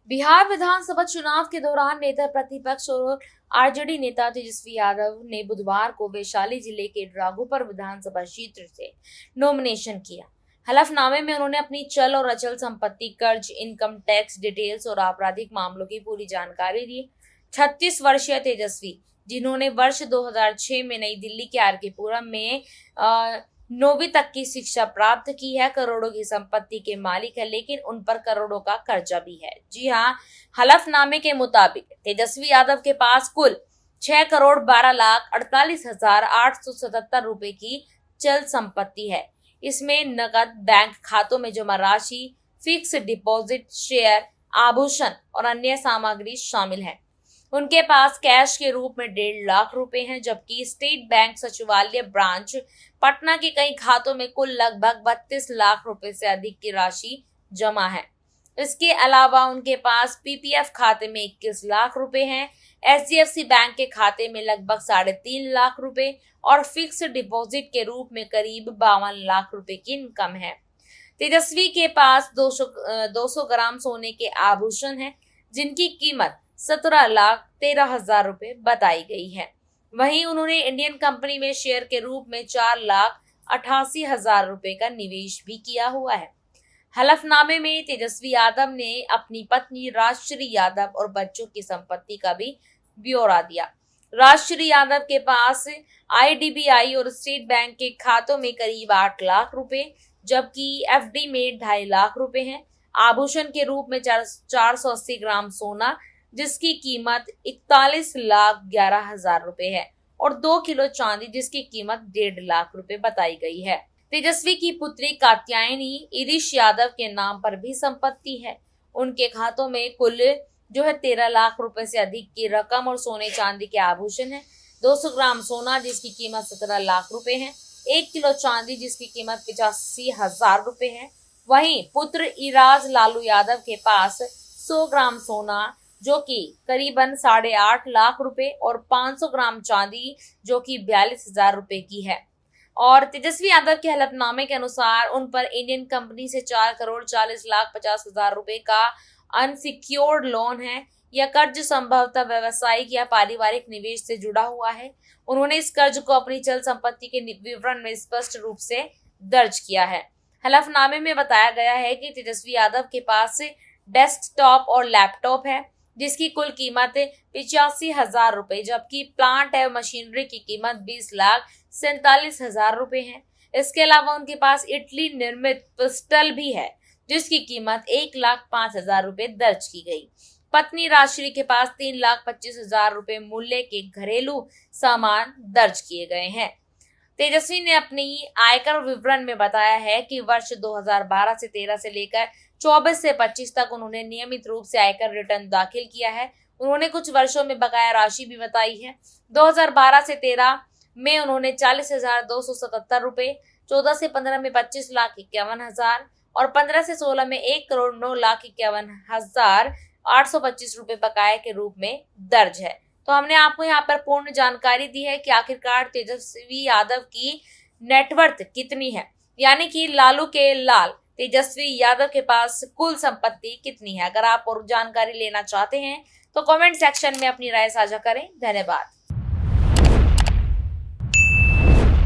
बिहार विधानसभा चुनाव के दौरान नेता प्रतिपक्ष और आरजेडी नेता तेजस्वी यादव ने बुधवार को वैशाली जिले के ड्रागोपर विधानसभा क्षेत्र से नॉमिनेशन किया। हलफनामे में उन्होंने अपनी चल और अचल संपत्ति, कर्ज, इनकम टैक्स डिटेल्स और आपराधिक मामलों की पूरी जानकारी दी। 36 वर्षीय तेजस्वी, जिन्होंने वर्ष 2006 में नई दिल्ली के आर के पुरम में 9वीं तक की शिक्षा प्राप्त की है, करोड़ों की संपत्ति के मालिक है, लेकिन उन पर करोड़ों का कर्जा भी है। जी हाँ, हलफनामे के मुताबिक तेजस्वी यादव के पास कुल 6,12,48,877 रुपए की चल संपत्ति है। इसमें नकद, बैंक खातों में जमा राशि, फिक्स डिपॉजिट, शेयर, आभूषण और अन्य सामग्री शामिल है। उनके पास कैश के रूप में 1.5 लाख रुपए हैं, जबकि स्टेट बैंक सचिवालय ब्रांच पटना के कई खातों में कुल लगभग 32 लाख रुपए से अधिक की राशि जमा है। इसके अलावा उनके पास पीपीएफ खाते में 21 लाख रुपए हैं, एचडीएफसी बैंक के खाते में लगभग 3.5 लाख रुपए और फिक्स डिपॉजिट के रूप में करीब 52 लाख रुपए की इनकम है। तेजस्वी के पास 200 ग्राम सोने के आभूषण हैं, जिनकी कीमत 17,13,000 रुपए बताई गई है। वहीं उन्होंने इंडियन कंपनी में शेयर के रूप में 4,88,000 रुपए का निवेश भी किया हुआ है। हलफनामे में तेजस्वी यादव ने अपनी पत्नी राजश्री यादव और बच्चों की संपत्ति का भी ब्यौरा दिया। राजश्री यादव के पास आईडीबीआई और स्टेट बैंक के खातों में करीब 8 लाख रुपए, जबकि एफडी में 2.5 लाख रुपए हैं। आभूषण के रूप में 480 ग्राम सोना, जिसकी कीमत 41,11,000 रुपए है, और 2 किलो चांदी, जिसकी कीमत 1.5 लाख रुपए बताई गई है। तेजस्वी की पुत्री कात्यायनी इरिश यादव के नाम पर भी संपत्ति है। उनके खातों में कुल 13 लाख रुपए से अधिक की रकम और सोने चांदी के आभूषण है। 200 ग्राम सोना, जिसकी कीमत 17 लाख रुपए है, 1 किलो चांदी, जिसकी कीमत 85,000 रुपए है। वहीं पुत्र इराज लालू यादव के पास 100 ग्राम सोना, जो कि करीबन 8.5 लाख रुपए, और 500 ग्राम चांदी, जो कि 42,000 रुपए की है। और तेजस्वी यादव के हलफनामे के अनुसार उन पर इंडियन कंपनी से 4,40,50,000 रुपए का अनसिक्योर्ड लोन है। यह कर्ज संभवतः व्यवसायिक या पारिवारिक निवेश से जुड़ा हुआ है। उन्होंने इस कर्ज को अपनी चल संपत्ति के विवरण में स्पष्ट रूप से दर्ज किया है। हलफनामे में बताया गया है कि तेजस्वी यादव के पास डेस्कटॉप और लैपटॉप है, जिसकी कुल कीमत 85,000 रुपए, जबकि प्लांट एवं मशीनरी की कीमत 20,47,000 रुपए है। इसके अलावा उनके पास इटली निर्मित पिस्टल भी है, जिसकी कीमत 1,05,000 रुपए दर्ज की गई। पत्नी राजश्री के पास 3,25,000 रुपए मूल्य के घरेलू सामान दर्ज किए गए हैं। तेजस्वी ने अपनी आयकर विवरण में बताया है कि वर्ष 2012 से 13 से लेकर 24 से 25 तक उन्होंने नियमित रूप से आयकर रिटर्न दाखिल किया है। उन्होंने कुछ वर्षों में बकाया राशि भी बताई है। 2012 से 13 में उन्होंने 40,277 रुपए, 14 से 15 में 25,51,000 और 15 से 16 में 1,09,51,825 रुपए बकाया के रूप में दर्ज है। तो हमने आपको यहाँ पर पूर्ण जानकारी दी है कि आखिरकार तेजस्वी यादव की नेटवर्थ कितनी है, यानी कि लालू के लाल तेजस्वी यादव के पास कुल संपत्ति कितनी है। अगर आप और जानकारी लेना चाहते हैं तो कमेंट सेक्शन में अपनी राय साझा करें। धन्यवाद।